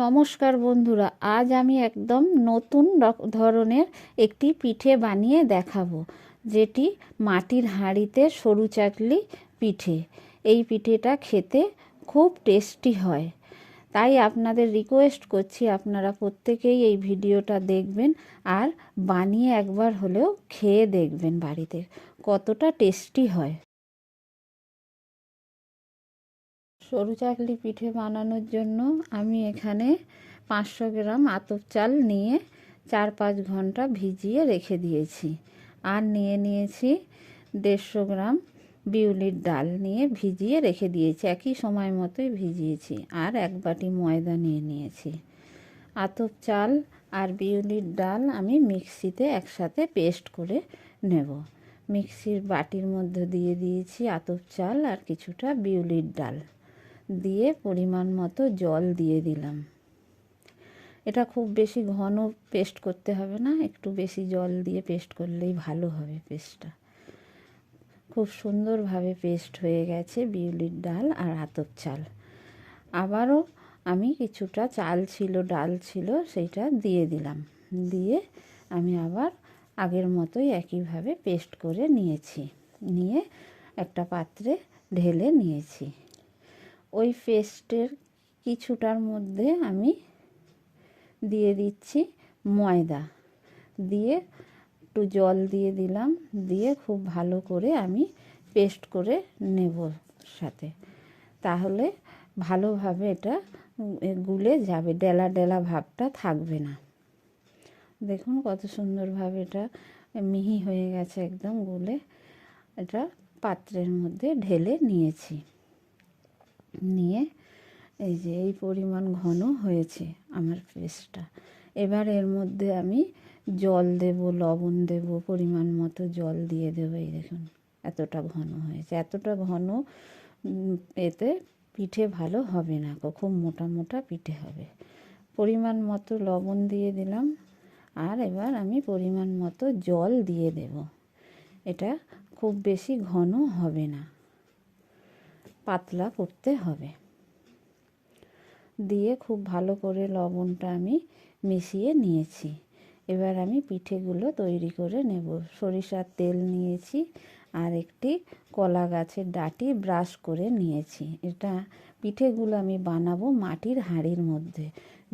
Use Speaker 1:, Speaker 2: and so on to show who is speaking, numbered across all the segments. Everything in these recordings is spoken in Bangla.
Speaker 1: নমস্কার বন্ধুরা, আজ আমি একদম নতুন ধরনের একটি পিঠে বানিয়ে দেখাবো, যেটি মাটির হাঁড়িতে সরু চাকলি পিঠে। এই পিঠেটা খেতে খুব টেস্টি হয়, তাই আপনাদের রিকোয়েস্ট করছি আপনারা প্রত্যেকেই এই ভিডিওটা দেখবেন আর বানিয়ে একবার হলেও খেয়ে দেখবেন বাড়িতে কতটা টেস্টি হয়। সরু চাকলি পিঠে বানানোর জন্য আমি এখানে 500 গ্রাম আতপ চাল নিয়ে 4-5 ঘন্টা ভিজিয়ে রেখে দিয়েছি। আর নিয়েছি 150 গ্রাম বিউলির ডাল নিয়ে ভিজিয়ে রেখে দিয়েছি, একই সময় মতোই ভিজিয়েছি। আর 1 বাটি ময়দা নিয়েছি। আতপ চাল আর বিউলির ডাল আমি মিক্সিতে একসাথে পেস্ট করে নেব। মিক্সির বাটির মধ্যে দিয়ে দিয়েছি আতপ চাল আর কিছুটা বিউলির ডাল দিয়ে পরিমাণ মতো জল দিয়ে দিলাম। এটা খুব বেশি ঘন পেস্ট করতে হবে না, একটু বেশি জল দিয়ে পেস্ট করলেই ভালো হবে। পেস্টটা খুব সুন্দরভাবে পেস্ট হয়ে গেছে বিউলির ডাল আর আতপ চাল। আবারও আমি কিছুটা চাল ছিল, ডাল ছিল, সেইটা দিয়ে দিলাম। দিয়ে আমি আবার আগের মতোই একইভাবে পেস্ট করে নিয়ে একটা পাত্রে ঢেলে নিয়েছি। ওই পেস্টের কিছুটার মধ্যে আমি দিয়ে দিচ্ছি ময়দা, দিয়ে একটু জল দিয়ে দিলাম, দিয়ে খুব ভালো করে আমি পেস্ট করে নেব সাথে। তাহলে ভালোভাবে এটা গুলে যাবে, ডেলা ডেলা ভাবটা থাকবে না। দেখুন কত সুন্দরভাবে এটা মিহি হয়ে গেছে, একদম গুলে। এটা পাত্রের মধ্যে ঢেলে নিয়েছি। নিয়ে এই যে এই পরিমাণ ঘন হয়েছে আমার পেস্টটা। এবার এর মধ্যে আমি জল দেব, লবণ দেব, পরিমাণ মতো জল দিয়ে দেবো। এই দেখুন এতটা ঘন হয়েছে। এতটা ঘন এতে পিঠে ভালো হবে না, খুব মোটা মোটা পিঠে হবে। পরিমাণ মতো লবণ দিয়ে দিলাম আর এবার আমি পরিমাণ মতো জল দিয়ে দেব। এটা খুব বেশি ঘন হবে না, পাতলা করতে হবে। দিয়ে খুব ভালো করে লবণটা আমি মিশিয়ে নিয়েছি। এবার আমি পিঠেগুলো তৈরি করে নেব। সরিষার তেল নিয়েছি আর একটি কলা গাছের ডাঁটি ব্রাশ করে নিয়েছি। এটা পিঠেগুলো আমি বানাবো মাটির হাঁড়ির মধ্যে।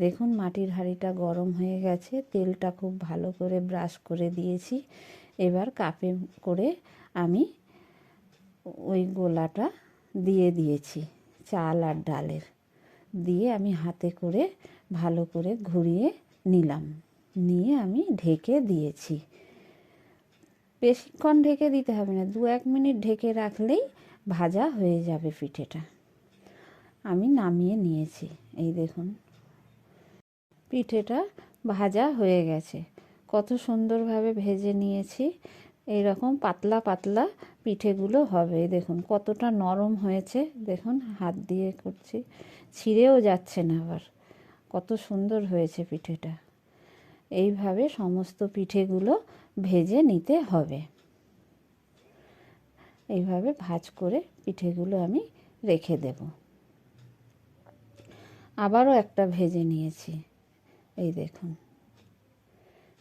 Speaker 1: দেখুন মাটির হাঁড়িটা গরম হয়ে গেছে, তেলটা খুব ভালো করে ব্রাশ করে দিয়েছি। এবার কাপে করে আমি ওই গোলাটা দিয়ে দিয়েছি চাল আর ডালের, দিয়ে আমি হাতে করে ভালো করে ঘুরিয়ে নিলাম। নিয়ে আমি ঢেকে দিয়েছি। বেশিক্ষণ ঢেকে দিতে হবে না, 2-1 মিনিট ঢেকে রাখলেই ভাজা হয়ে যাবে পিঠেটা। আমি নামিয়ে নিয়েছি। এই দেখুন পিঠেটা ভাজা হয়ে গেছে, কত সুন্দরভাবে ভেজে নিয়েছি। এই রকম পাতলা পাতলা পিঠেগুলো হবে। দেখুন কতটা নরম হয়েছে, দেখুন হাত দিয়ে করছি, ছিঁড়েও যাচ্ছে না। আবার কত সুন্দর হয়েছে পিঠেটা। এইভাবে সমস্ত পিঠেগুলো ভেজে নিতে হবে। এইভাবে ভাজ করে পিঠেগুলো আমি রেখে দেব। আবারও একটা ভেজে নিয়েছি। এই দেখুন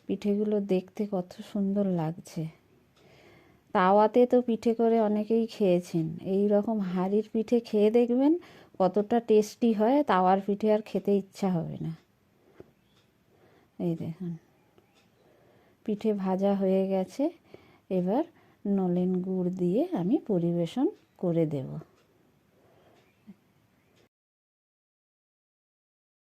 Speaker 1: পিঠেগুলো দেখতে কত সুন্দর লাগছে। তাওয়াতে তো পিঠে করে অনেকেই খেয়েছেন, এই রকম হাঁড়ির পিঠে খেয়ে দেখবেন কতটা টেস্টি হয়। তাওয়ার পিঠে আর খেতে ইচ্ছা হবে না। এই দেখুন পিঠে ভাজা হয়ে গেছে। এবার নলেন গুড় দিয়ে আমি পরিবেশন করে দেব।